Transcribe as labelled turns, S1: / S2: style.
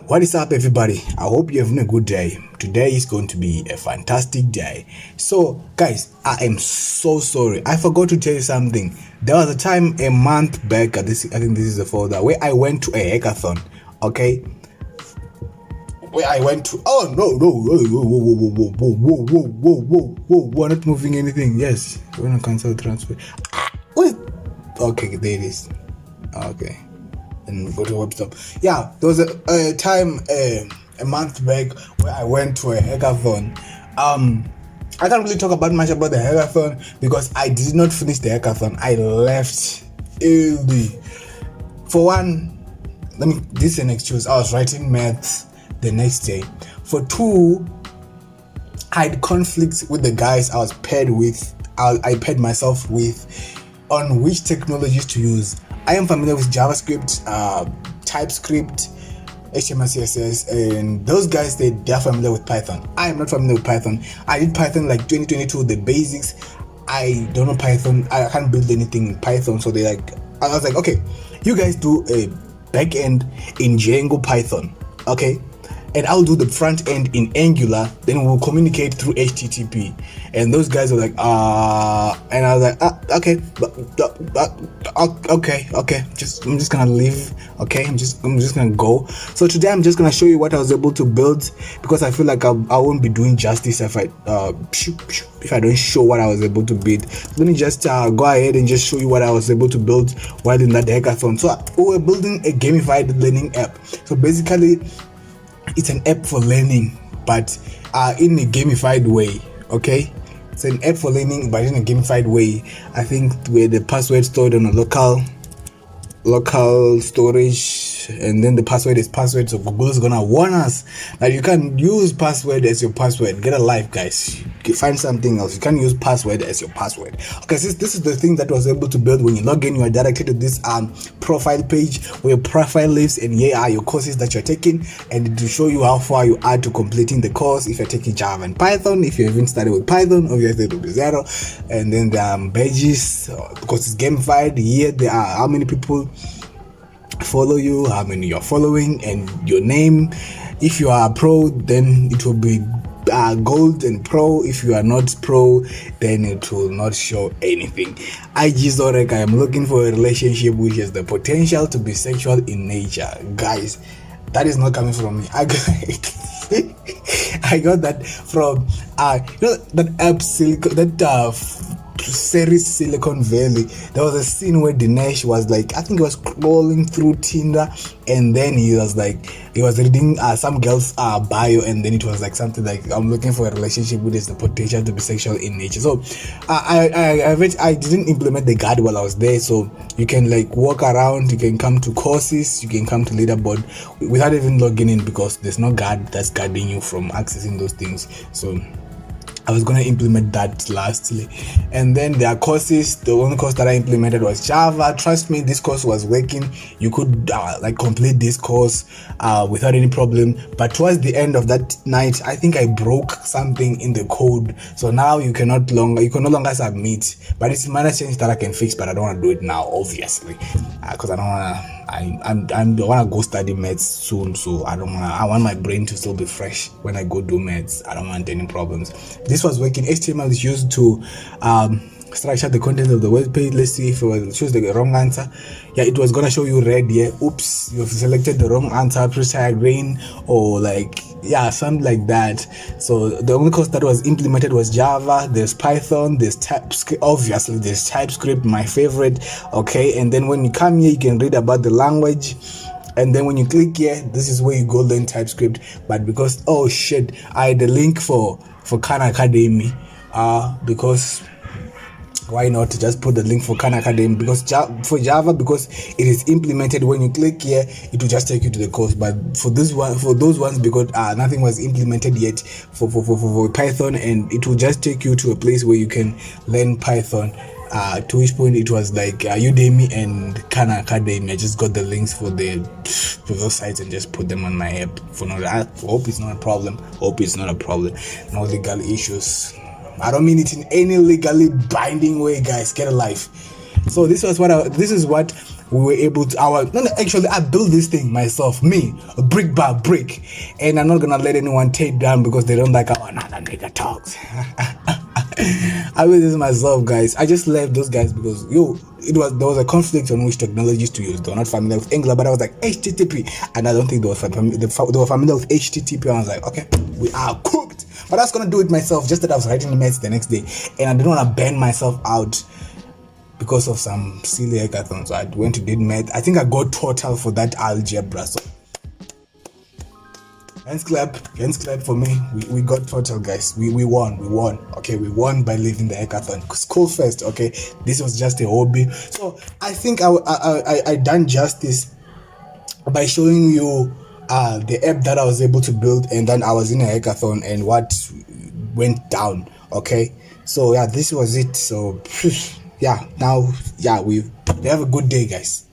S1: What is up, everybody? I hope you're having a good day. Today is going to be a fantastic day. So guys, I am so sorry, I forgot to tell you something. There was a time a month back, I think this is the folder, where I went to a hackathon. Okay, where I went to, oh no, whoa, we're not moving anything. Yes, we're gonna cancel transfer. Wait, okay, there it is. Okay, and go to webstop. Yeah, there was a time a month back where I went to a hackathon. I can't really talk about much about the hackathon because I did not finish the hackathon. I left early. For one, this is an excuse. I was writing maths the next day. For two, I had conflicts with the guys I was paired with. I paired myself with on which technologies to use. I am familiar with JavaScript, TypeScript, HTML, CSS, and those guys, they are familiar with Python. I am not familiar with Python. I did Python like 2022, the basics. I don't know Python. I can't build anything in Python. So I was like, okay, you guys do a backend in Django Python, okay? And I'll do the front end in Angular, then we'll communicate through HTTP. And those guys were like, and I was like, okay, okay, I'm just gonna leave, okay, I'm just gonna go. So today I'm just gonna show you what I was able to build, because I feel like I won't be doing justice if I don't show what I was able to build. Let me just go ahead and just show you what I was able to build while in that hackathon. So we were building a gamified learning app. So basically, it's an app for learning, but in a gamified way. Okay, it's an app for learning, but in a gamified way. I think where the password stored on a local storage, and then the password is password. So Google is gonna warn us that you can't use password as your password. Get a life, guys. Find something else. You can't use password as your password. Okay, so this is the thing that was able to build. When you log in, you are directed to this profile page where your profile lives, and here are your courses that you're taking, and it will show you how far you are to completing the course. If you're taking Java and Python, if you haven't started with Python, obviously it will be 0. And then there are badges, because it's gamified. Here there are how many people follow you, how many you're following, and your name. If you are a pro, then it will be gold and pro. If you are not pro, then it will not show anything. IG Zorek, I am looking for a relationship which has the potential to be sexual in nature. Guys, that is not coming from me. I got that from that app series Silicon Valley. There was a scene where Dinesh was like, I think he was scrolling through Tinder, and then he was reading some girl's bio, and then it was like something like, I'm looking for a relationship with the potential to be sexual in nature. So I didn't implement the guard while I was there, so you can like walk around, you can come to courses, you can come to leaderboard without even logging in, because there's no guard that's guarding you from accessing those things. So I was going to implement that lastly. And then there are courses. The only course that I implemented was Java. Trust me, this course was working. You could complete this course without any problem. But towards the end of that night, I think I broke something in the code. So now you can no longer submit. But it's minor change that I can fix, but I don't want to do it now, obviously, because I don't want to. I want to go study maths soon, so I want my brain to still be fresh when I go do maths. I don't want any problems. This was working. HTML is used to structure the content of the web page. Let's see if it shows the wrong answer. Yeah, it was gonna show you red here. Oops, you've selected the wrong answer. Press green, or something like that. So the only course that was implemented was Java. There's Python, there's TypeScript. Obviously there's TypeScript, my favorite. Okay, and then when you come here, you can read about the language. And then when you click here, this is where you go learn TypeScript. But because I had a link for Khan Academy, because why not just put the link for Khan Academy? Because for Java, because it is implemented, when you click here, it will just take you to the course. But for those ones, because nothing was implemented yet for Python, and it will just take you to a place where you can learn Python. To which point it was like Udemy and Khan Academy. I just got the links for those sites and just put them on my app. I hope it's not a problem. No legal issues. I don't mean it in any legally binding way, guys. Get a life. So this is what we were able to actually I built this thing myself, me, brick by brick, and I'm not gonna let anyone take down because they don't like how another nigga talks. I built this myself, guys. I just left those guys because there was a conflict on which technologies to use. They were not familiar with Angular, but I was like HTTP, and I don't think they were familiar with HTTP. I was like, okay, we are cooked. But I was gonna do it myself. Just that I was writing the maths the next day, and I didn't want to burn myself out because of some silly hackathon. So I went to did math. I think I got total for that algebra. So hands clap for me. We got total, guys. We won. Okay, we won by leaving the hackathon. School first. Okay, this was just a hobby. So I think I done justice by showing you the app that I was able to build, and then I was in a hackathon and what went down. Okay, so yeah, this was it. So yeah, now yeah, we have a good day, guys.